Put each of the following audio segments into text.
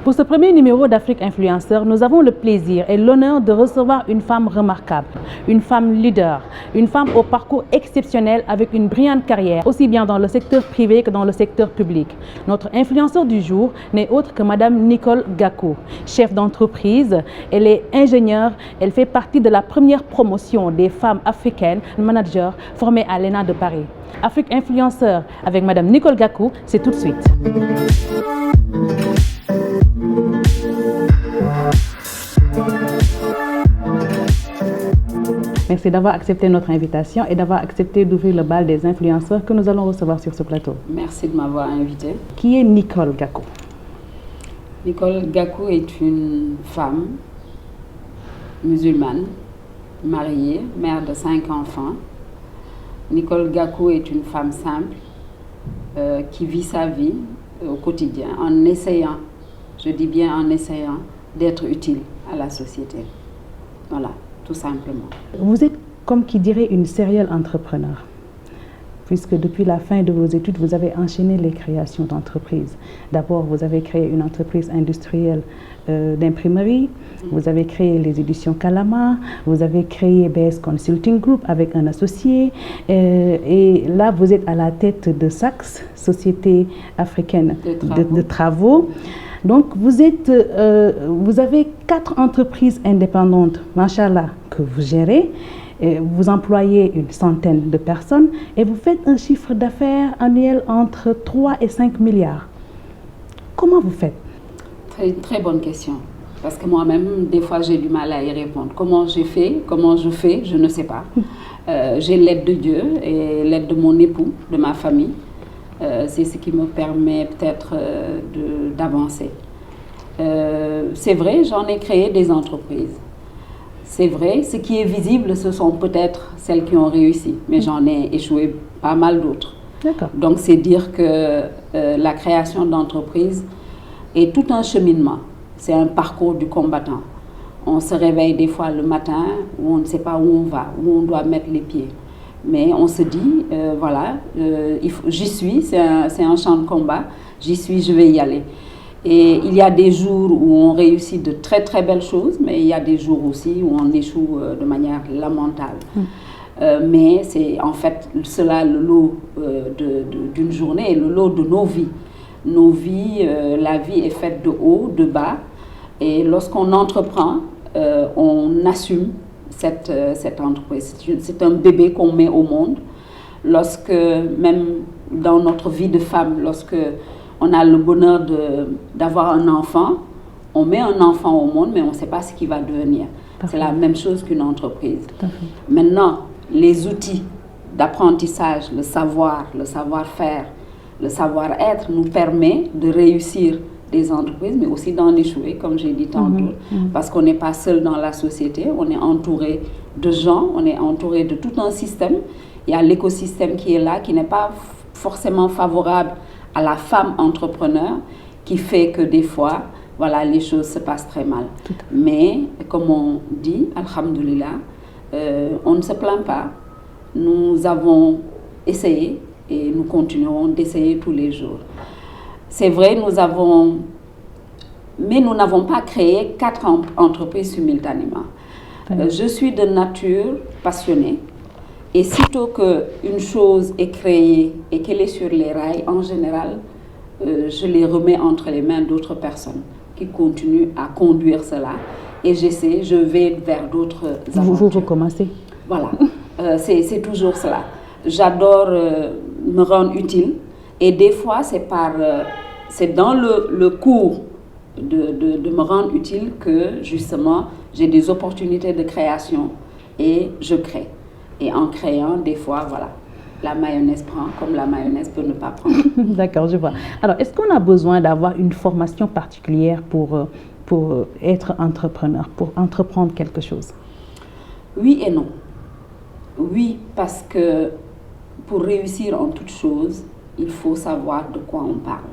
Pour ce premier numéro d'Afrique Influenceur, nous avons le plaisir et l'honneur de recevoir une femme remarquable, une femme leader, une femme au parcours exceptionnel avec une brillante carrière, aussi bien dans le secteur privé que dans le secteur public. Notre influenceur du jour n'est autre que Madame Nicole Gakou, chef d'entreprise. Elle est ingénieure, elle fait partie de la première promotion des femmes africaines managers formées à l'ENA de Paris. Afrique Influenceur avec Madame Nicole Gakou, c'est tout de suite. Merci d'avoir accepté notre invitation et d'avoir accepté d'ouvrir le bal des influenceurs que nous allons recevoir sur ce plateau. Merci de m'avoir invité. Qui est Nicole Gakou? Nicole Gakou est une femme musulmane, mariée, mère de 5 enfants. Nicole Gakou est une femme simple qui vit sa vie au quotidien en essayant, je dis bien en essayant, d'être utile à la société. Voilà. Tout simplement. Vous êtes, comme qui dirait, une serial entrepreneur, puisque depuis la fin de vos études, vous avez enchaîné les créations d'entreprises. D'abord, vous avez créé une entreprise industrielle d'imprimerie, vous avez créé les éditions Kalama, vous avez créé BS Consulting Group avec un associé, et là, vous êtes à la tête de SACS, Société africaine de travaux. Donc, vous avez 4 entreprises indépendantes, machallah, que vous gérez. Vous employez une centaine de personnes et vous faites un chiffre d'affaires annuel entre 3 et 5 milliards. Comment vous faites? Très bonne question. Parce que moi-même, des fois, j'ai du mal à y répondre. Comment j'ai fait, comment je fais, je ne sais pas. J'ai l'aide de Dieu et l'aide de mon époux, de ma famille. C'est ce qui me permet peut-être d'avancer. C'est vrai, j'en ai créé des entreprises. C'est vrai, ce qui est visible, ce sont peut-être celles qui ont réussi, mais j'en ai échoué pas mal d'autres. Donc c'est dire que la création d'entreprises est tout un cheminement. C'est un parcours du combattant. On se réveille des fois le matin où on ne sait pas où on va, où on doit mettre les pieds. Mais on se dit, voilà, j'y suis, c'est un champ de combat, j'y suis, je vais y aller. Et il y a des jours où on réussit de très très belles choses, mais il y a des jours aussi où on échoue de manière lamentable. Mais c'est en fait cela le lot d'une journée et le lot de nos vies. Nos vies, la vie est faite de haut, de bas, et lorsqu'on entreprend, on assume cette entreprise. C'est un bébé qu'on met au monde. Lorsque, même dans notre vie de femme, lorsque on a le bonheur d'avoir un enfant, on met un enfant au monde, mais on ne sait pas ce qu'il va devenir. C'est la même chose qu'une entreprise. Maintenant, les outils d'apprentissage, le savoir, le savoir-faire, le savoir-être nous permet de réussir des entreprises, mais aussi d'en échouer, comme j'ai dit tantôt, parce qu'on n'est pas seul dans la société, on est entouré de gens, on est entouré de tout un système. Il y a l'écosystème qui est là, qui n'est pas forcément favorable à la femme entrepreneur, qui fait que des fois, voilà, les choses se passent très mal. Mais, comme on dit, alhamdoulilah, on ne se plaint pas. Nous avons essayé et nous continuerons d'essayer tous les jours. C'est vrai, mais nous n'avons pas créé 4 entreprises simultanément. Je suis de nature passionnée et sitôt qu'une chose est créée et qu'elle est sur les rails, en général, je les remets entre les mains d'autres personnes qui continuent à conduire cela et je vais vers d'autres aventures. Vous recommencez. Voilà, c'est toujours cela. J'adore me rendre utile. Et des fois, c'est dans le cours de me rendre utile que, justement, j'ai des opportunités de création et je crée. Et en créant, des fois, voilà, la mayonnaise prend comme la mayonnaise peut ne pas prendre. D'accord, je vois. Alors, est-ce qu'on a besoin d'avoir une formation particulière pour être entrepreneur, pour entreprendre quelque chose? Oui et non. Oui, parce que pour réussir en toute chose, il faut savoir de quoi on parle.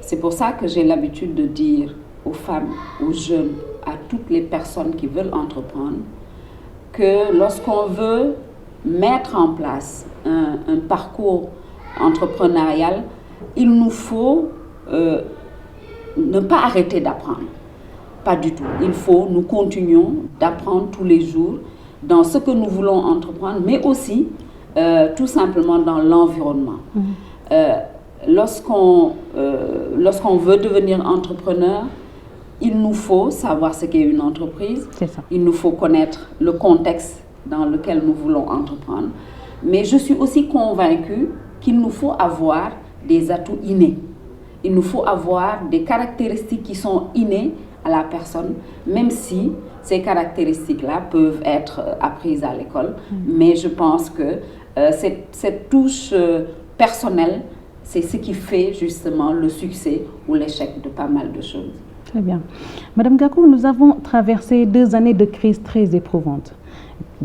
C'est pour ça que j'ai l'habitude de dire aux femmes, aux jeunes, à toutes les personnes qui veulent entreprendre, que lorsqu'on veut mettre en place un parcours entrepreneurial, il nous faut ne pas arrêter d'apprendre. Pas du tout. Nous continuons d'apprendre tous les jours dans ce que nous voulons entreprendre, mais aussi tout simplement dans l'environnement. Lorsqu'on veut devenir entrepreneur, il nous faut savoir ce qu'est une entreprise. C'est ça. Il nous faut connaître le contexte dans lequel nous voulons entreprendre. Mais je suis aussi convaincue qu'il nous faut avoir des atouts innés. Il nous faut avoir des caractéristiques qui sont innées à la personne, même si ces caractéristiques-là peuvent être apprises à l'école. Mais je pense que cette touche personnelle, c'est ce qui fait justement le succès ou l'échec de pas mal de choses. Très bien. Madame Gakou, nous avons traversé 2 années de crise très éprouvantes.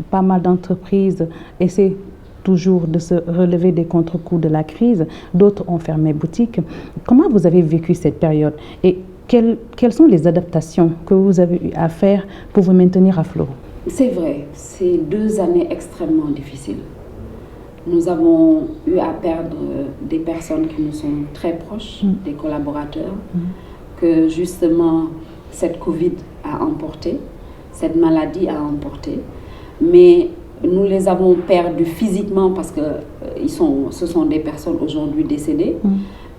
Pas mal d'entreprises essaient toujours de se relever des contre-coups de la crise. D'autres ont fermé boutique. Comment vous avez vécu cette période et quelles sont les adaptations que vous avez eu à faire pour vous maintenir à flot? C'est vrai, c'est 2 années extrêmement difficiles. Nous avons eu à perdre des personnes qui nous sont très proches, des collaborateurs, que justement cette Covid a emporté, cette maladie a emporté. Mais nous les avons perdus physiquement parce que ce sont des personnes aujourd'hui décédées,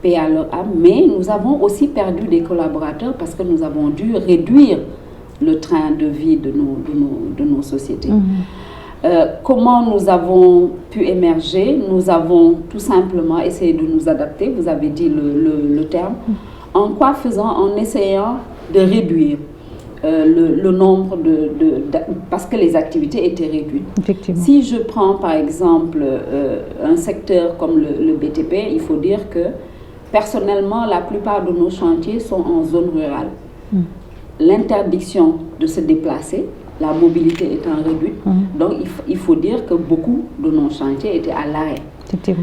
paix à leur âme. Mais nous avons aussi perdu des collaborateurs parce que nous avons dû réduire le train de vie de nos sociétés. Comment nous avons pu émerger? Nous avons tout simplement essayé de nous adapter, vous avez dit le terme. En quoi faisant? En essayant de réduire le nombre parce que les activités étaient réduites. Effectivement. Si je prends par exemple un secteur comme le BTP, il faut dire que personnellement, la plupart de nos chantiers sont en zone rurale. L'interdiction de se déplacer, la mobilité étant réduite, donc il faut dire que beaucoup de nos chantiers étaient à l'arrêt. Effectivement.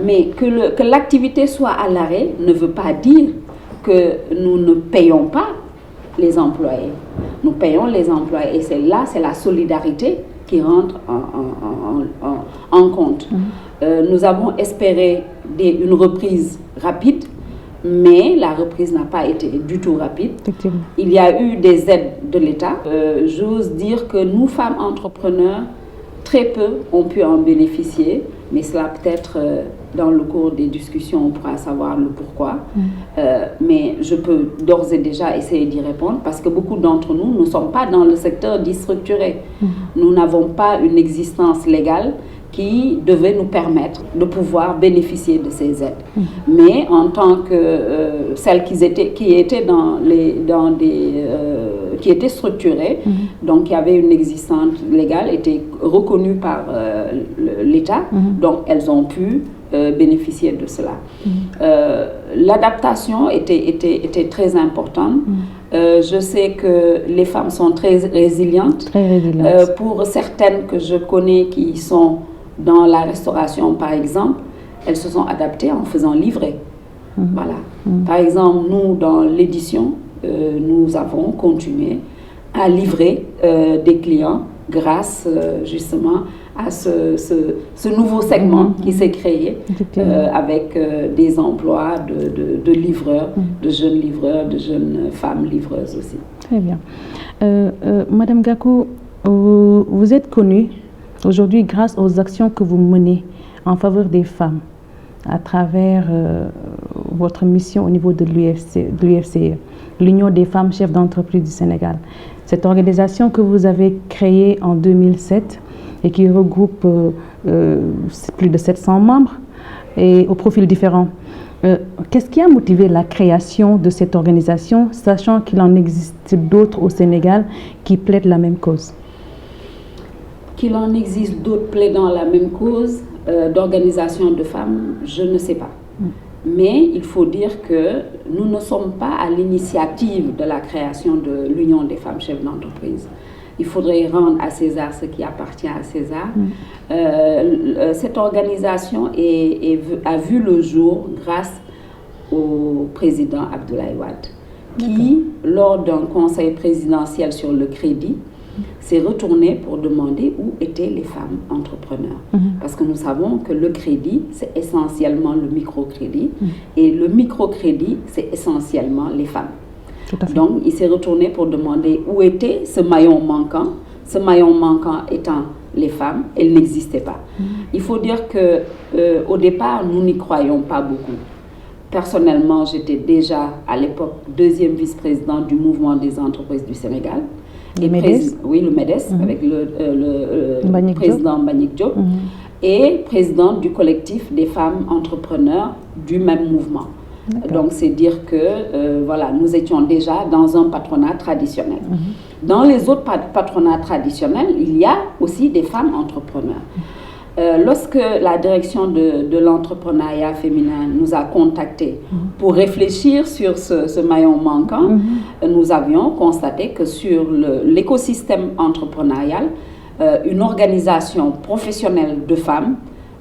Mais que l'activité soit à l'arrêt ne veut pas dire que nous ne payons pas les employés. Nous payons les employés et c'est la solidarité qui rentre en compte. Nous avons espéré une reprise rapide, mais la reprise n'a pas été du tout rapide. Il y a eu des aides de l'État. J'ose dire que nous, femmes entrepreneurs, très peu ont pu en bénéficier, mais cela peut-être dans le cours des discussions, on pourra savoir le pourquoi. Mais je peux d'ores et déjà essayer d'y répondre parce que beaucoup d'entre nous ne sommes pas dans le secteur dit structuré. Nous n'avons pas une existence légale qui devait nous permettre de pouvoir bénéficier de ces aides. Mais en tant que celles qui étaient qui étaient structurées, donc qui avaient une existence légale, étaient reconnues par l'État, donc elles ont pu bénéficier de cela. L'adaptation était très importante. Je sais que les femmes sont très résilientes. Pour certaines que je connais qui sont dans la restauration, par exemple, elles se sont adaptées en faisant livrer. Voilà. Par exemple, nous, dans l'édition, nous avons continué à livrer des clients grâce justement à ce nouveau segment qui s'est créé avec des emplois de livreurs, de jeunes femmes livreuses aussi. Très bien. Madame Gakou, vous êtes connue aujourd'hui grâce aux actions que vous menez en faveur des femmes à travers votre mission au niveau de l'UFCE, l'Union des femmes chefs d'entreprise du Sénégal. Cette organisation que vous avez créée en 2007 et qui regroupe plus de 700 membres et aux profils différents. Qu'est-ce qui a motivé la création de cette organisation, sachant qu'il en existe d'autres au Sénégal qui plaident la même cause? Qu'il en existe d'autres plaidant la même cause d'organisation de femmes, je ne sais pas. Mais il faut dire que nous ne sommes pas à l'initiative de la création de l'Union des femmes chefs d'entreprise. Il faudrait rendre à César ce qui appartient à César. Cette organisation a vu le jour grâce au président Abdoulaye Wade, qui, lors d'un conseil présidentiel sur le crédit, s'est retourné pour demander où étaient les femmes entrepreneurs. Parce que nous savons que le crédit, c'est essentiellement le microcrédit, et le microcrédit, c'est essentiellement les femmes. Tout à fait. Donc, il s'est retourné pour demander où était ce maillon manquant. Ce maillon manquant étant les femmes, elles n'existaient pas. Il faut dire que au départ, nous n'y croyons pas beaucoup. Personnellement, j'étais déjà à l'époque deuxième vice-président du mouvement des entreprises du Sénégal. Le MEDES. Oui, le MEDES, avec le président Mbagnick Diop, et présidente du collectif des femmes entrepreneurs du même mouvement. Donc, c'est dire que voilà, nous étions déjà dans un patronat traditionnel. Dans les autres patronats traditionnels, il y a aussi des femmes entrepreneurs. Lorsque la direction de l'entrepreneuriat féminin nous a contactés pour réfléchir sur ce maillon manquant, nous avions constaté que sur l'écosystème entrepreneurial, une organisation professionnelle de femmes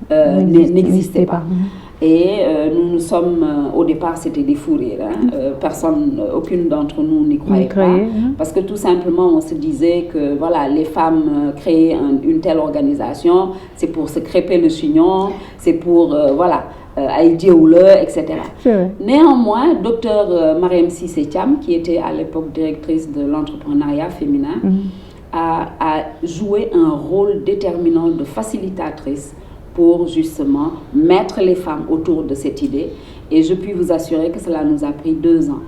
n'existait pas. Et nous sommes, au départ, c'était des fous rires. Personne, aucune d'entre nous n'y croyait pas. Parce que tout simplement, on se disait que voilà, les femmes créer une telle organisation, c'est pour se crêper le chignon, c'est pour, voilà, Aïdie Oule, etc. Néanmoins, Dr Mariam Cissé Thiam, qui était à l'époque directrice de l'entrepreneuriat féminin, a joué un rôle déterminant de facilitatrice pour justement mettre les femmes autour de cette idée. Et je puis vous assurer que cela nous a pris 2 ans.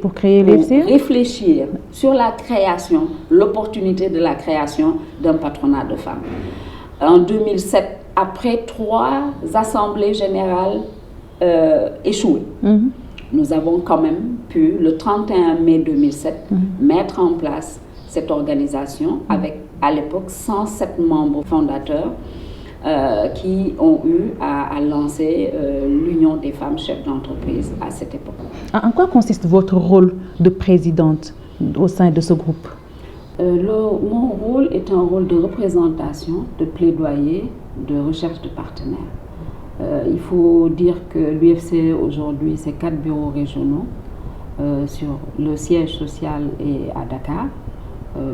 Pour créer l'UFCE ? Réfléchir sur la création, l'opportunité de la création d'un patronat de femmes. En 2007, après 3 assemblées générales échouées, nous avons quand même pu, le 31 mai 2007, mettre en place cette organisation avec, à l'époque, 107 membres fondateurs qui ont eu à lancer l'Union des femmes chefs d'entreprise à cette époque. En quoi consiste votre rôle de présidente au sein de ce groupe ? Mon rôle est un rôle de représentation, de plaidoyer, de recherche de partenaires. Il faut dire que l'UFCE aujourd'hui, c'est 4 bureaux régionaux. Sur le siège social est à Dakar,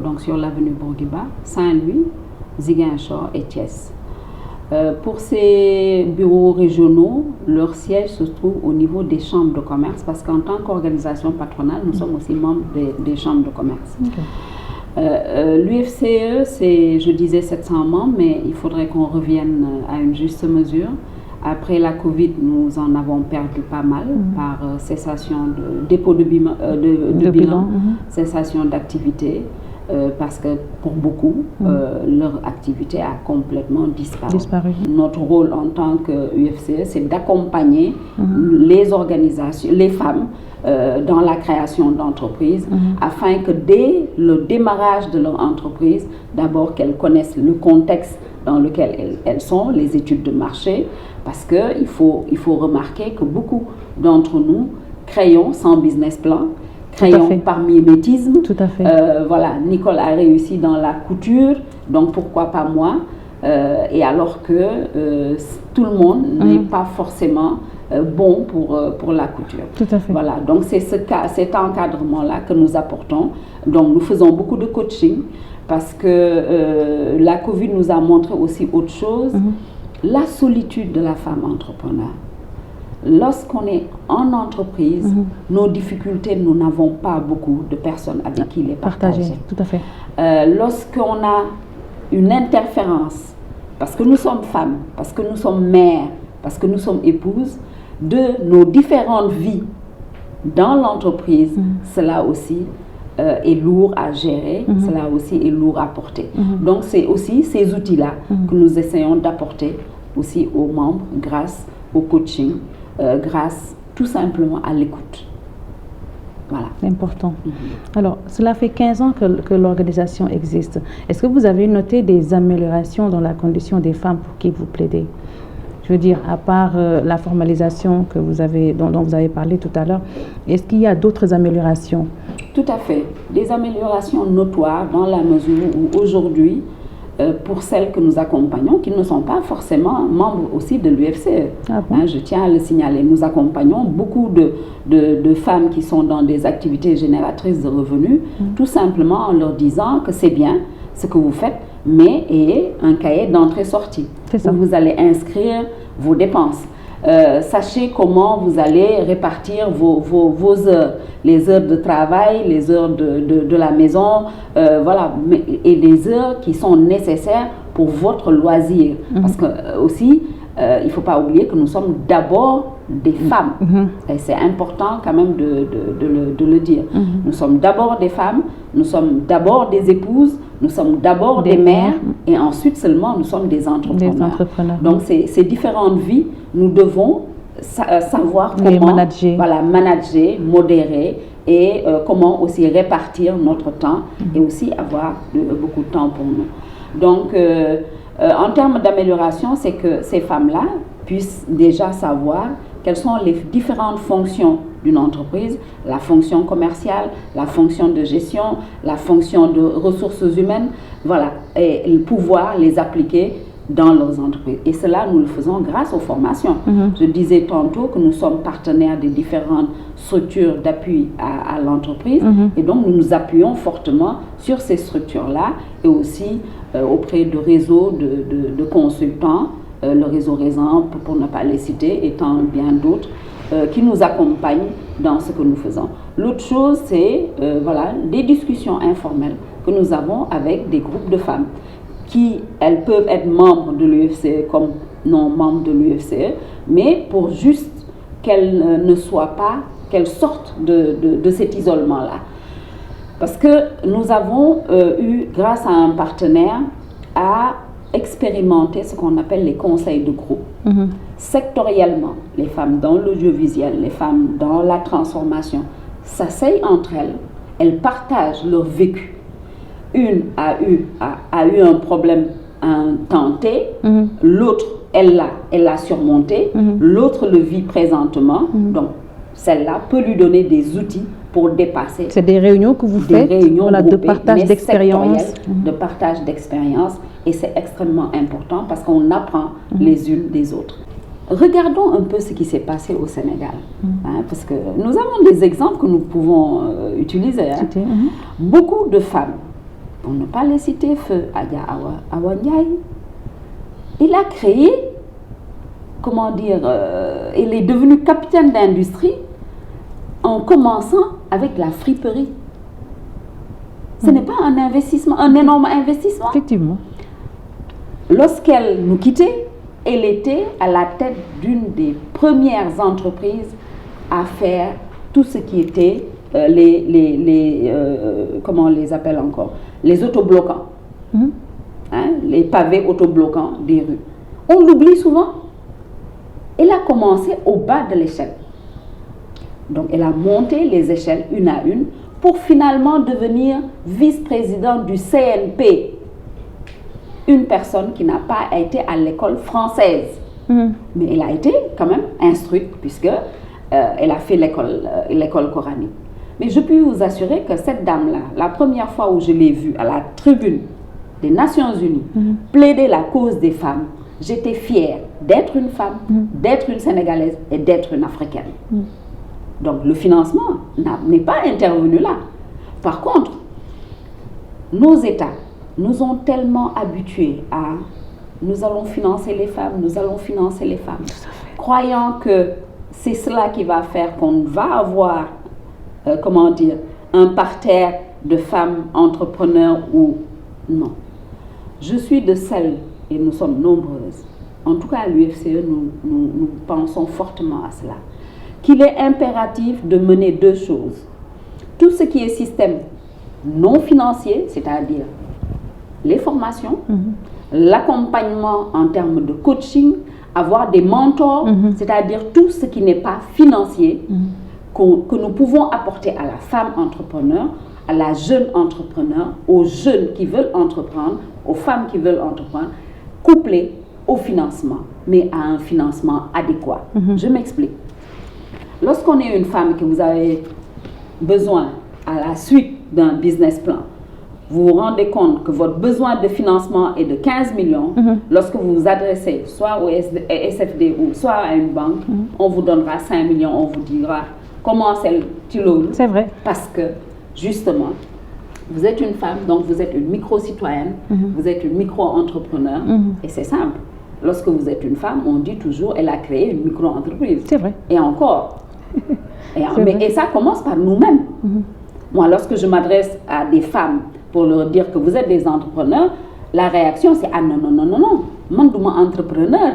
donc sur l'avenue Bourguiba, Saint-Louis, Ziguinchor et Thiès. Pour ces bureaux régionaux, leur siège se trouve au niveau des chambres de commerce, parce qu'en tant qu'organisation patronale, nous sommes aussi membres des chambres de commerce. L'UFCE, c'est, je disais, 700 membres, mais il faudrait qu'on revienne à une juste mesure. Après la Covid, nous en avons perdu pas mal par cessation de dépôt de bilan, cessation d'activité. Parce que pour beaucoup, leur activité a complètement disparu. Notre rôle en tant qu'UFCE, c'est d'accompagner les organisations, les femmes dans la création d'entreprises, afin que dès le démarrage de leur entreprise, d'abord qu'elles connaissent le contexte dans lequel elles sont, les études de marché, parce qu'il faut remarquer que beaucoup d'entre nous créons sans business plan, créons par mimétisme. Tout à fait. Voilà, Nicole a réussi dans la couture, donc pourquoi pas moi, et alors que tout le monde n'est pas forcément bon pour la couture. Tout à fait. Voilà, donc c'est cet encadrement-là que nous apportons. Donc nous faisons beaucoup de coaching, parce que la Covid nous a montré aussi autre chose, la solitude de la femme entrepreneur. Lorsqu'on est en entreprise, nos difficultés, nous n'avons pas beaucoup de personnes avec qui les partager. Tout à fait. Lorsqu'on a une interférence, parce que nous sommes femmes, parce que nous sommes mères, parce que nous sommes épouses, de nos différentes vies dans l'entreprise, cela aussi est lourd à gérer, cela aussi est lourd à porter. Donc c'est aussi ces outils-là que nous essayons d'apporter aussi aux membres grâce au coaching, grâce tout simplement à l'écoute. Voilà. Important. Alors, cela fait 15 ans que l'organisation existe. Est-ce que vous avez noté des améliorations dans la condition des femmes pour qui vous plaidez? Je veux dire, à part la formalisation dont vous avez parlé tout à l'heure, est-ce qu'il y a d'autres améliorations? Tout à fait. Des améliorations notoires dans la mesure où aujourd'hui, pour celles que nous accompagnons qui ne sont pas forcément membres aussi de l'UFCE. Ah bon? Je tiens à le signaler. Nous accompagnons beaucoup de femmes qui sont dans des activités génératrices de revenus, tout simplement en leur disant que c'est bien ce que vous faites, mais ayez un cahier d'entrée-sortie où vous allez inscrire vos dépenses. Sachez comment vous allez répartir vos heures, les heures de travail, les heures de la maison, voilà, et les heures qui sont nécessaires pour votre loisir. Parce que aussi, il ne faut pas oublier que nous sommes d'abord des femmes. Et c'est important quand même de le dire. Nous sommes d'abord des femmes, nous sommes d'abord des épouses, nous sommes d'abord des mères et ensuite seulement nous sommes des entrepreneurs. Donc ces différentes vies, nous devons savoir comment manager, modérer et comment aussi répartir notre temps et aussi avoir beaucoup de temps pour nous. Donc en termes d'amélioration, c'est que ces femmes-là puissent déjà savoir quelles sont les différentes fonctions d'une entreprise, la fonction commerciale, la fonction de gestion, la fonction de ressources humaines, voilà, et pouvoir les appliquer dans leurs entreprises. Et cela, nous le faisons grâce aux formations. Je disais tantôt que nous sommes partenaires de différentes structures d'appui à l'entreprise et donc nous nous appuyons fortement sur ces structures-là et aussi auprès de réseaux de consultants, le réseau Résamp, pour ne pas les citer, étant bien d'autres, qui nous accompagnent dans ce que nous faisons. L'autre chose, c'est voilà, des discussions informelles que nous avons avec des groupes de femmes qui, elles peuvent être membres de l'UFCE comme non membres de l'UFCE, mais pour juste qu'elles ne soient pas, qu'elles sortent de cet isolement-là. Parce que nous avons eu, grâce à un partenaire, à expérimenter ce qu'on appelle les conseils de groupe. Sectoriellement, les femmes dans l'audiovisuel, les femmes dans la transformation, s'asseyent entre elles, elles partagent leur vécu. Une a eu un problème un temps T, l'autre, elle l'a surmonté, l'autre le vit présentement, donc celle-là peut lui donner des outils pour dépasser. C'est des réunions que vous faites, voilà, de partage d'expérience. De partage d'expérience, et c'est extrêmement important parce qu'on apprend les unes des autres. Regardons un peu ce qui s'est passé au Sénégal, parce que nous avons des exemples que nous pouvons utiliser. Beaucoup de femmes, pour ne pas les citer, feu Adja Awa Ndiaye, il a créé, comment dire, il est devenu capitaine d'industrie en commençant avec la friperie. Ce n'est pas un investissement, un énorme investissement. Effectivement. Lorsqu'elle nous quittait, elle était à la tête d'une des premières entreprises à faire tout ce qui était comment on les appelle encore, les autobloquants, les pavés autobloquants des rues. On l'oublie souvent. Elle a commencé au bas de l'échelle. Donc elle a monté les échelles une à une pour finalement devenir vice-présidente du CNP. Une personne qui n'a pas été à l'école française, mais elle a été quand même instruite puisque elle a fait l'école coranique. Mais je puis vous assurer que cette dame-là, la première fois où je l'ai vue à la tribune des Nations Unies, plaider la cause des femmes, j'étais fière d'être une femme, d'être une Sénégalaise et d'être une Africaine. Donc le financement n'est pas intervenu là. Par contre, nos États nous ont tellement habitués à « nous allons financer les femmes, nous allons financer les femmes », croyant que c'est cela qui va faire qu'on va avoir, comment dire, un parterre de femmes entrepreneurs ou non. Je suis de celles, et nous sommes nombreuses, en tout cas à l'UFCE, nous pensons fortement à cela, qu'il est impératif de mener deux choses. Tout ce qui est système non financier, c'est-à-dire les formations, l'accompagnement en termes de coaching, avoir des mentors, c'est-à-dire tout ce qui n'est pas financier, que nous pouvons apporter à la femme entrepreneur, à la jeune entrepreneur, aux jeunes qui veulent entreprendre, aux femmes qui veulent entreprendre, couplé au financement, mais à un financement adéquat. Je m'explique. Lorsqu'on est une femme que vous avez besoin, à la suite d'un business plan, vous vous rendez compte que votre besoin de financement est de 15 millions, lorsque vous vous adressez soit au SFD ou soit à une banque, on vous donnera 5 millions, on vous dira comment c'est-il. C'est vrai. Parce que, justement, vous êtes une femme, donc vous êtes une micro-citoyenne, vous êtes une micro-entrepreneur, et c'est simple. Lorsque vous êtes une femme, on dit toujours elle a créé une micro-entreprise. C'est vrai. Et encore. Et ça commence par nous-mêmes. Moi, lorsque je m'adresse à des femmes pour leur dire que vous êtes des entrepreneurs, la réaction c'est ah non, non, non, non, non, man duma entrepreneur.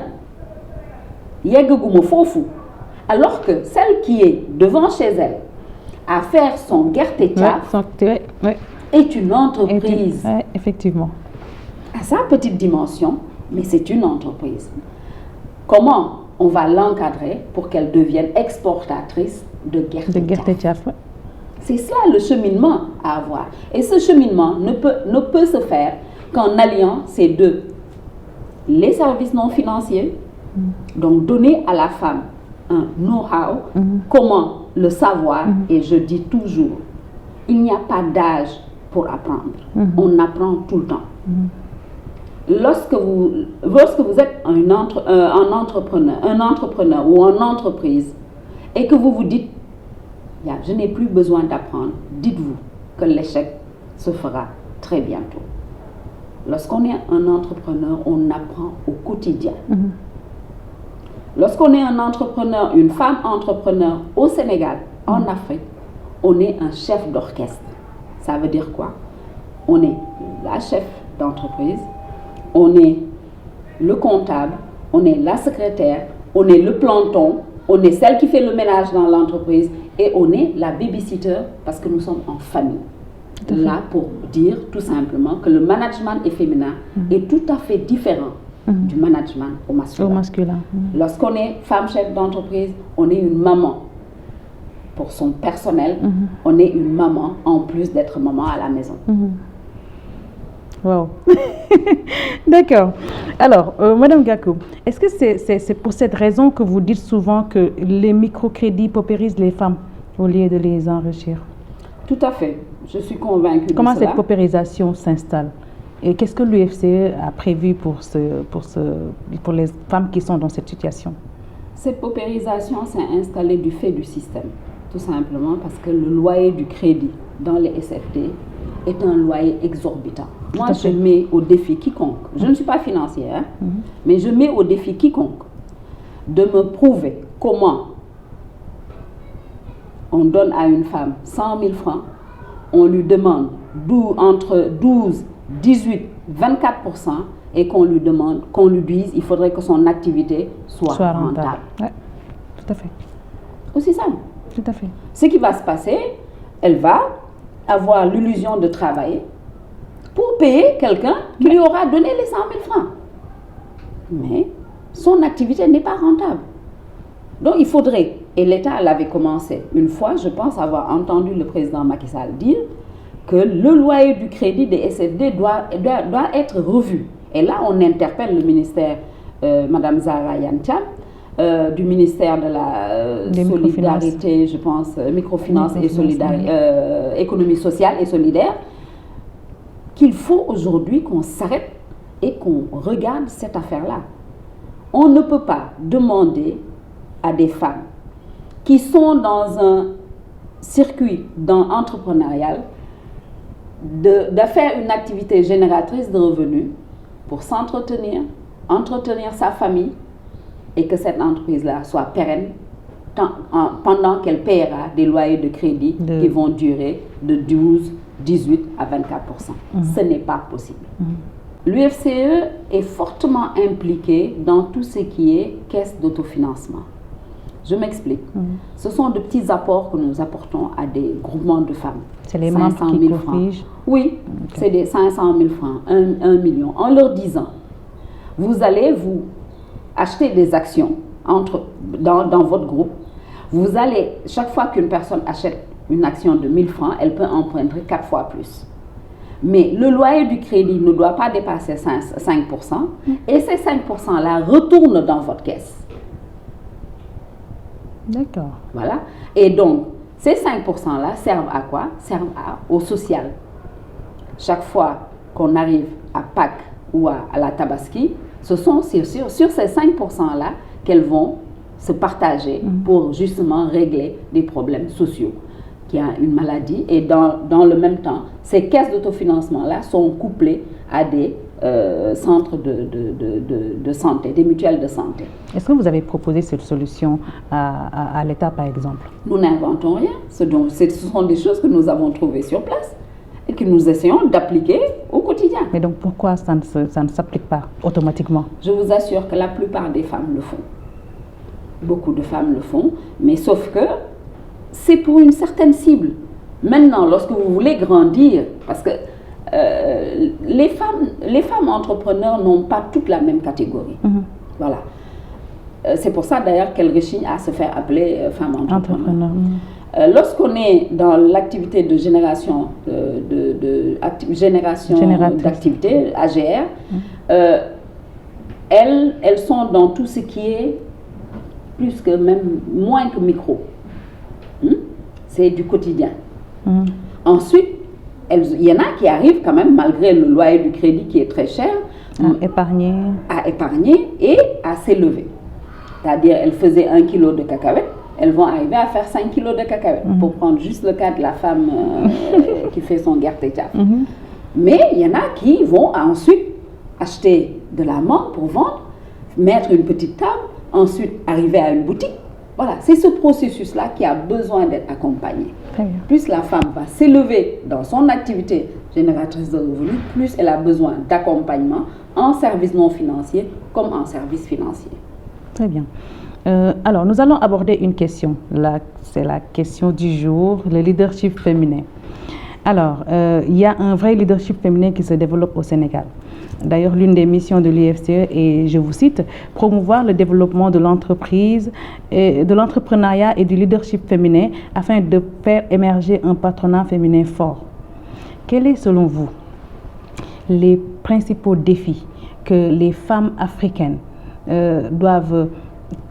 Yeggaguma fofu. Alors que celle qui est devant chez elle à faire son guerté tchaf est une entreprise. Effectivement. À sa petite dimension, mais c'est une entreprise. Comment on va l'encadrer pour qu'elle devienne exportatrice de guerté tchaf? C'est cela le cheminement à avoir. Et ce cheminement ne peut se faire qu'en alliant ces deux. Les services non financiers, donc donner à la femme un know-how, comment le savoir, et je dis toujours, il n'y a pas d'âge pour apprendre. On apprend tout le temps. Lorsque vous êtes un entrepreneur ou en entreprise et que vous vous dites je n'ai plus besoin d'apprendre, dites-vous que l'échec se fera très bientôt. Lorsqu'on est un entrepreneur, on apprend au quotidien. Lorsqu'on est un entrepreneur, une femme entrepreneur au Sénégal, en Afrique, on est un chef d'orchestre. Ça veut dire quoi? On est la chef d'entreprise, on est le comptable, on est la secrétaire, on est le planton, on est celle qui fait le ménage dans l'entreprise et on est la babysitter parce que nous sommes en famille. Là, pour dire tout simplement que le management féminin est tout à fait différent du management au masculin. Lorsqu'on est femme chef d'entreprise, on est une maman pour son personnel, on est une maman en plus d'être maman à la maison. Wow. D'accord. Alors, Madame Gakou, est-ce que c'est pour cette raison que vous dites souvent que les microcrédits paupérisent les femmes au lieu de les enrichir? Tout à fait. Je suis convaincue de cela. Comment cette paupérisation s'installe? Et qu'est-ce que l'UFCE a prévu pour les femmes qui sont dans cette situation? Cette paupérisation s'est installée du fait du système. Tout simplement parce que le loyer du crédit dans les SFD est un loyer exorbitant. Moi, je mets au défi quiconque, je ne suis pas financière, mais je mets au défi quiconque de me prouver comment on donne à une femme 100 000 francs, on lui demande entre 12, 18, 24% et qu'on lui dise il faudrait que son activité soit rentable. Ouais, tout à fait. Aussi simple. Tout à fait. Ce qui va se passer, elle va avoir l'illusion de travailler pour payer quelqu'un qui lui aura donné les 100 000 francs. Mais son activité n'est pas rentable. Donc il faudrait, et l'État l'avait commencé une fois, je pense avoir entendu le président Macky Sall dire que le loyer du crédit des SFD doit être revu. Et là, on interpelle le ministère, Mme Zahra Iyane Thiam, du ministère de la solidarité, je pense, microfinance et économie sociale et solidaire, qu'il faut aujourd'hui qu'on s'arrête et qu'on regarde cette affaire-là. On ne peut pas demander à des femmes qui sont dans un circuit entrepreneurial de faire une activité génératrice de revenus pour s'entretenir, entretenir sa famille et que cette entreprise-là soit pérenne pendant qu'elle paiera des loyers de crédit qui vont durer de 12, 18 à 24%. Ce n'est pas possible. L'UFCE est fortement impliqué dans tout ce qui est caisse d'autofinancement. Je m'explique. Ce sont de petits apports que nous apportons à des groupements de femmes. C'est les membres qui corrigent. Oui, c'est des 500 000 francs, 1 million, en leur disant, vous allez vous acheter des actions dans votre groupe. Vous allez, chaque fois qu'une personne achète une action de 1000 francs, elle peut emprunter 4 fois plus. Mais le loyer du crédit ne doit pas dépasser 5%, et ces 5%-là retournent dans votre caisse. D'accord. Voilà. Et donc, ces 5%-là servent à quoi? Servent au social. chaque fois qu'on arrive à Pâques ou à la Tabaski, ce sont sur ces 5%-là qu'elles vont se partager pour justement régler des problèmes sociaux, qui a une maladie. Et dans le même temps, ces caisses d'autofinancement-là sont couplées à des centres de santé, des mutuelles de santé. Est-ce que vous avez proposé cette solution à l'État, par exemple? Nous n'inventons rien. Ce sont des choses que nous avons trouvées sur place et que nous essayons d'appliquer au quotidien. Mais donc pourquoi ça ne s'applique pas automatiquement? Je vous assure que la plupart des femmes le font. Beaucoup de femmes le font, mais sauf que c'est pour une certaine cible. Maintenant, lorsque vous voulez grandir, parce que les femmes entrepreneurs n'ont pas toute la même catégorie. Voilà. C'est pour ça d'ailleurs qu'elles rechignent à se faire appeler femmes entrepreneurs. Lorsqu'on est dans l'activité de génération d'activité, AGR, elles sont dans tout ce qui est plus que même moins que micro. C'est du quotidien. Ensuite, il y en a qui arrivent quand même, malgré le loyer du crédit qui est très cher, à épargner et à s'élever. C'est-à-dire, elles faisaient 1 kilo de cacahuètes, elles vont arriver à faire 5 kilos de cacahuètes, pour prendre juste le cas de la femme qui fait son gerte-tchaf. Mais il y en a qui vont ensuite acheter de la menthe pour vendre, mettre une petite table, ensuite arriver à une boutique. Voilà, c'est ce processus-là qui a besoin d'être accompagné. Plus la femme va s'élever dans son activité génératrice de revenus, plus elle a besoin d'accompagnement en service non financier comme en service financier. Très bien. Alors, nous allons aborder une question. C'est la question du jour, le leadership féminin. Alors, il y a un vrai leadership féminin qui se développe au Sénégal. D'ailleurs, l'une des missions de l'IFCE est, je vous cite, promouvoir le développement de l'entreprise, de l'entrepreneuriat et du leadership féminin afin de faire émerger un patronat féminin fort. Quels sont, selon vous, les principaux défis que les femmes africaines doivent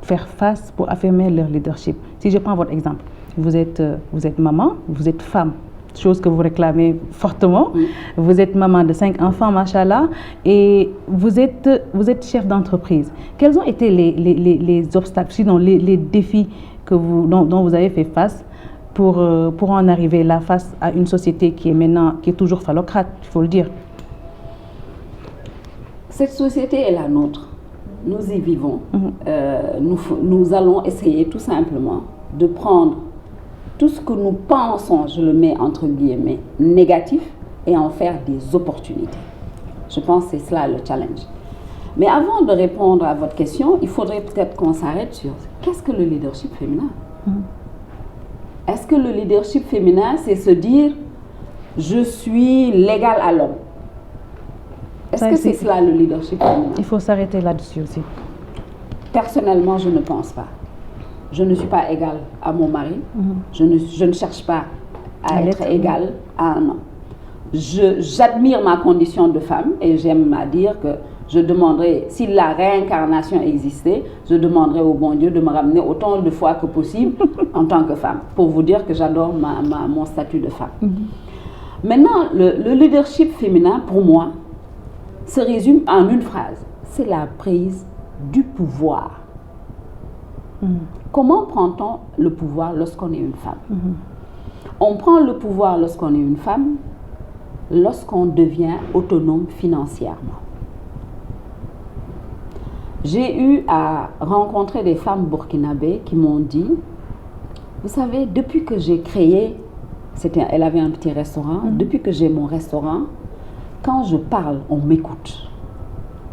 faire face pour affirmer leur leadership? Si je prends votre exemple, vous êtes maman, vous êtes femme, chose que vous réclamez fortement. Vous êtes maman de 5 enfants, machallah, et vous êtes chef d'entreprise. Quels ont été les obstacles, sinon les défis dont vous avez fait face pour en arriver là face à une société qui est toujours phallocrate, il faut le dire? Cette société est la nôtre. Nous y vivons. Nous allons essayer tout simplement de prendre tout ce que nous pensons, je le mets entre guillemets, négatif, et en faire des opportunités. Je pense que c'est cela le challenge. Mais avant de répondre à votre question, il faudrait peut-être qu'on s'arrête sur qu'est-ce que le leadership féminin? Est-ce que le leadership féminin, c'est se dire je suis l'égal à l'homme? Est-ce que c'est cela le leadership féminin? Il faut s'arrêter là-dessus aussi. Personnellement, je ne pense pas. Je ne suis pas égale à mon mari. Je ne cherche pas à être égale à un homme. J'admire ma condition de femme et j'aime à dire que je demanderai, si la réincarnation existait, je demanderai au bon Dieu de me ramener autant de fois que possible en tant que femme, pour vous dire que j'adore mon statut de femme. Maintenant, le leadership féminin, pour moi, se résume en une phrase. C'est la prise du pouvoir. Comment prend-on le pouvoir lorsqu'on est une femme? On prend le pouvoir lorsqu'on est une femme, lorsqu'on devient autonome financièrement. J'ai eu à rencontrer des femmes burkinabées qui m'ont dit, vous savez, depuis que j'ai créé, elle avait un petit restaurant, depuis que j'ai mon restaurant, quand je parle, on m'écoute.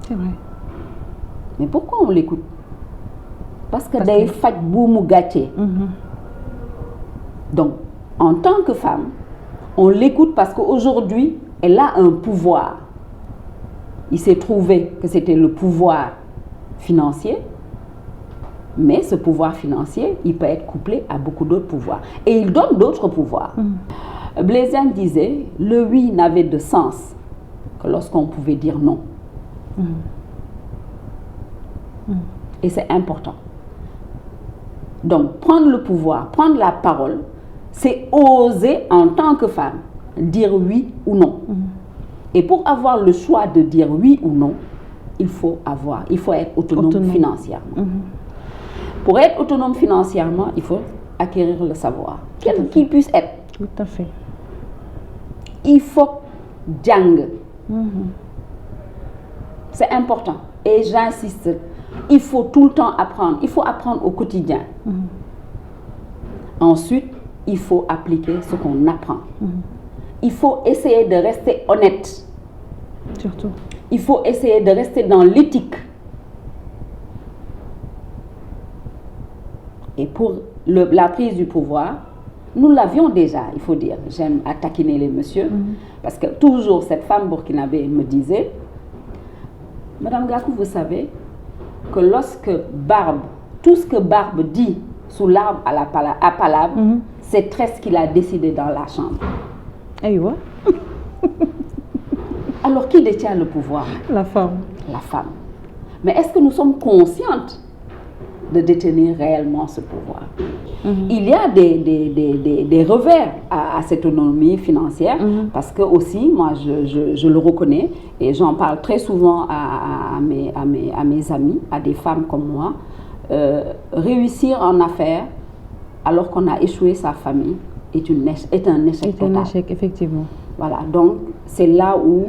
C'est vrai. Mais pourquoi on l'écoute? Parce que day faj buumu gàcce. Donc, en tant que femme, on l'écoute parce qu'aujourd'hui, elle a un pouvoir. Il s'est trouvé que c'était le pouvoir financier, mais ce pouvoir financier, il peut être couplé à beaucoup d'autres pouvoirs. Et il donne d'autres pouvoirs. Blaise Diagne disait, le oui n'avait de sens que lorsqu'on pouvait dire non. Et c'est important. Donc, prendre le pouvoir, prendre la parole, c'est oser en tant que femme dire oui ou non. Et pour avoir le choix de dire oui ou non, il faut être autonome financièrement. Pour être autonome financièrement, il faut acquérir le savoir, quel qu'il puisse être. Tout à fait. Il faut jàng. C'est important. Et j'insiste, il faut tout le temps apprendre. Il faut apprendre au quotidien. Ensuite, il faut appliquer ce qu'on apprend. Il faut essayer de rester honnête. Surtout. Il faut essayer de rester dans l'éthique. Et pour la prise du pouvoir, nous l'avions déjà, il faut dire. J'aime à taquiner les messieurs, parce que toujours cette femme burkinabé me disait, Madame Gakou, vous savez que lorsque tout ce que Barbe dit sous l'arbre à palabre, c'est très ce qu'il a décidé dans la chambre. Et ouais. Alors qui détient le pouvoir? La femme. La femme. Mais est-ce que nous sommes conscientes de détenir réellement ce pouvoir? Il y a des revers à cette autonomie financière, parce que aussi, moi je le reconnais, et j'en parle très souvent à mes amis, à des femmes comme moi, réussir en affaires alors qu'on a échoué sa famille est un échec total. C'est un échec, effectivement. Voilà, donc c'est là où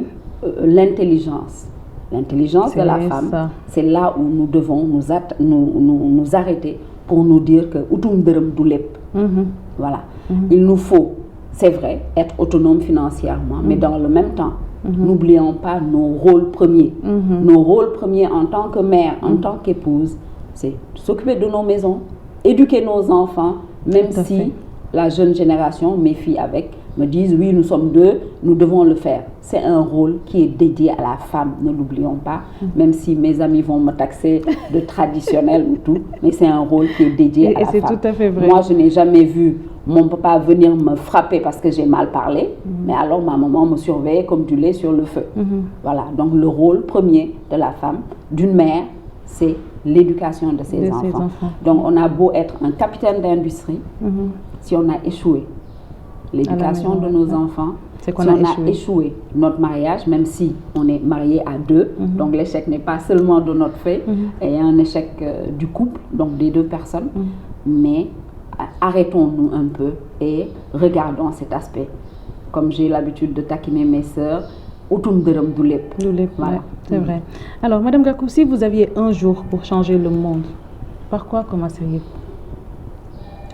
l'intelligence de la femme, c'est là où nous devons nous arrêter pour nous dire que utum dërëm du lépp. Voilà. Il nous faut, c'est vrai, être autonome financièrement, mais dans le même temps, n'oublions pas nos rôles premiers. Nos rôles premiers en tant que mère, en tant qu'épouse, c'est s'occuper de nos maisons, éduquer nos enfants, même si la jeune génération, mes filles me disent oui, nous sommes deux, nous devons le faire. C'est un rôle qui est dédié à la femme, ne l'oublions pas, même si mes amis vont me taxer de traditionnel ou tout, mais c'est un rôle qui est dédié à la femme. Et c'est tout à fait vrai. Moi, je n'ai jamais vu mon papa venir me frapper parce que j'ai mal parlé, mais alors ma maman me surveillait comme du lait sur le feu. Voilà, donc le rôle premier de la femme, d'une mère, c'est l'éducation de ses enfants. Donc on a beau être un capitaine d'industrie, si on a échoué l'éducation de nos enfants, si on a échoué notre mariage, même si on est marié à deux, donc l'échec n'est pas seulement de notre fait, et un échec du couple, donc des deux personnes, mais arrêtons-nous un peu et regardons cet aspect. Comme j'ai l'habitude de taquiner mes sœurs, utum dërëm du lépp. Voilà. C'est vrai. Alors, Madame Gakou, si vous aviez un jour pour changer le monde, par quoi commenceriez-vous?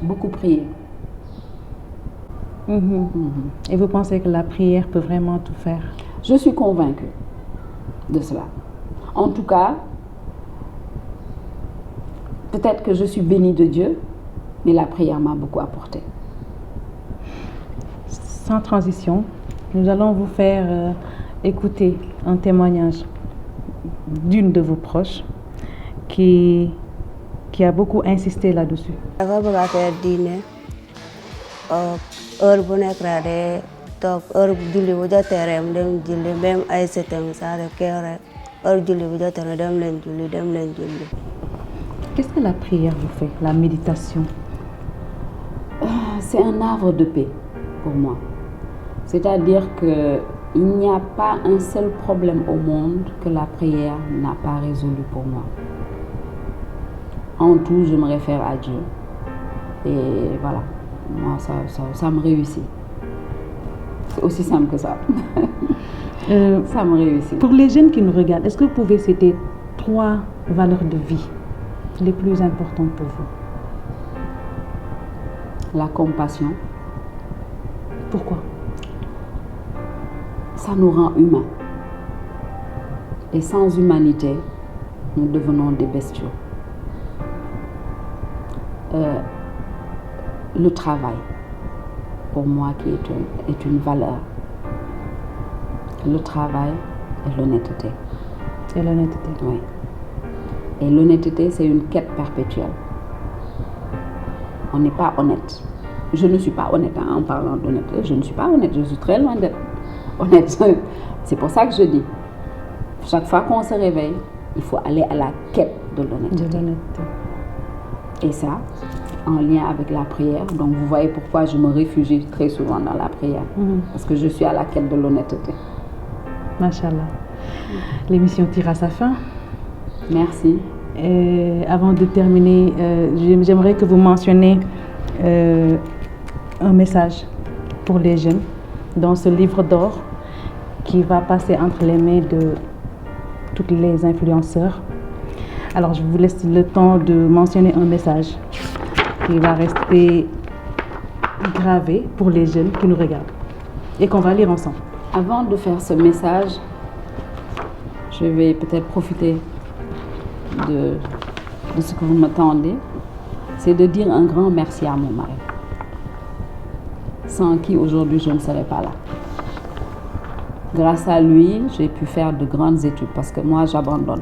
Beaucoup prier. Et vous pensez que la prière peut vraiment tout faire? Je suis convaincue de cela. En tout cas, peut-être que je suis bénie de Dieu, mais la prière m'a beaucoup apporté. Sans transition, nous allons vous faire écouter un témoignage d'une de vos proches qui a beaucoup insisté là-dessus. Heure bu nekk laa de toog heure bu julli bu jotee rek dem julli même ay setam saa def kii rek heure julli bu jotee rek dem leen julli. Qu'est-ce que la prière vous fait, la méditation? C'est un havre de paix pour moi. C'est-à-dire que il n'y a pas un seul problème au monde que la prière n'a pas résolu pour moi. En tout, je me réfère à Dieu. Et voilà. Moi, ça me réussit. C'est aussi simple que ça. Ça me réussit. Pour les jeunes qui nous regardent, est-ce que vous pouvez citer 3 valeurs de vie les plus importantes pour vous? La compassion. Pourquoi? Ça nous rend humains. Et sans humanité, nous devenons des bestiaux. Le travail, pour moi, qui est une valeur. Le travail et l'honnêteté. Et l'honnêteté. Oui. Et l'honnêteté, c'est une quête perpétuelle. On n'est pas honnête. Je ne suis pas honnête en parlant d'honnêteté. Je ne suis pas honnête. Je suis très loin d'être honnête. C'est pour ça que je dis, chaque fois qu'on se réveille, il faut aller à la quête de l'honnêteté. Et ça, en lien avec la prière. Donc vous voyez pourquoi je me réfugie très souvent dans la prière. Parce que je suis à la quête de l'honnêteté. Machallah. L'émission tire à sa fin. Merci. Et avant de terminer, j'aimerais que vous mentionniez un message pour les jeunes dans ce livre d'or qui va passer entre les mains de tous les influenceurs. Alors, je vous laisse le temps de mentionner un message qui va rester gravé pour les jeunes qui nous regardent et qu'on va lire ensemble. Avant de faire ce message, je vais peut-être profiter de ce que vous m'attendez, c'est de dire un grand merci à mon mari, sans qui aujourd'hui je ne serais pas là. Grâce à lui, j'ai pu faire de grandes études parce que moi j'abandonne.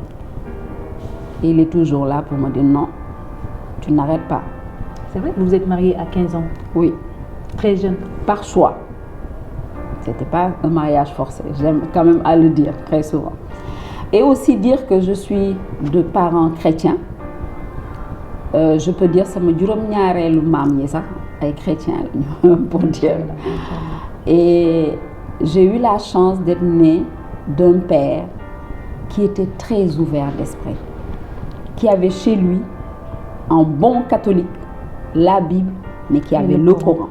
Et il est toujours là pour me dire non, tu n'arrêtes pas. C'est vrai que vous êtes mariée à 15 ans? Oui. Très jeune? Par choix. C'était pas un mariage forcé, j'aime quand même à le dire très souvent. Et aussi dire que je suis de parents chrétiens. Je peux dire ça me juróom-ñaareelu maam yi sax ay chrétiens pour dire. Et j'ai eu la chance d'être née d'un père qui était très ouvert d'esprit, qui avait chez lui, en bon catholique, la Bible, mais qui avait le Coran.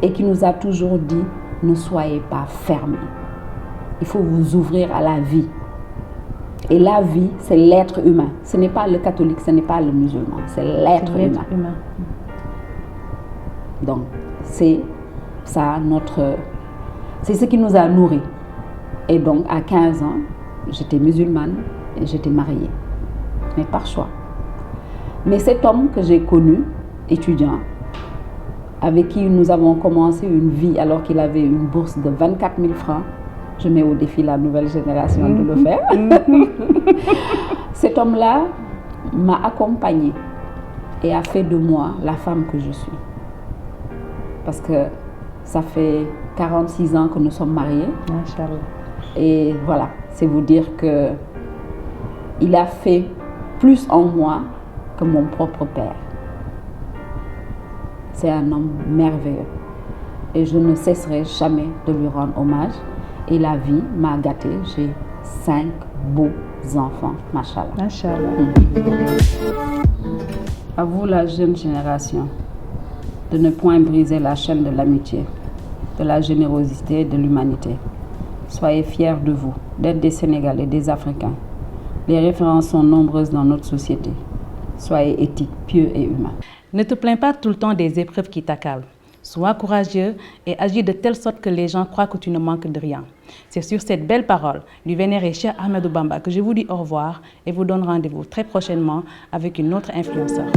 Et qui nous a toujours dit, ne soyez pas fermés. Il faut vous ouvrir à la vie. Et la vie, c'est l'être humain. Ce n'est pas le catholique, ce n'est pas le musulman, c'est l'être humain. Donc, c'est ça c'est ce qui nous a nourris. Et donc, à 15 ans, j'étais musulmane et j'étais mariée. Mais par choix. Mais cet homme que j'ai connu, étudiant, avec qui nous avons commencé une vie alors qu'il avait une bourse de 24 000 francs, je mets au défi la nouvelle génération de le faire. Cet homme-là m'a accompagnée et a fait de moi la femme que je suis. Parce que ça fait 46 ans que nous sommes mariés. Machallah. Et voilà, c'est vous dire qu'il a fait plus en moi que mon propre père. C'est un homme merveilleux. Et je ne cesserai jamais de lui rendre hommage. Et la vie m'a gâtée. J'ai 5 beaux enfants, machallah. Machallah. À vous, la jeune génération, de ne point briser la chaîne de l'amitié, de la générosité et de l'humanité. Soyez fiers de vous, d'être des Sénégalais, des Africains. Les références sont nombreuses dans notre société. Soyez éthiques, pieux et humains. Ne te plains pas tout le temps des épreuves qui t'accablent. Sois courageux et agis de telle sorte que les gens croient que tu ne manques de rien. C'est sur cette belle parole du vénéré Cheikh Ahmadou Bamba que je vous dis au revoir et vous donne rendez-vous très prochainement avec une autre influenceur.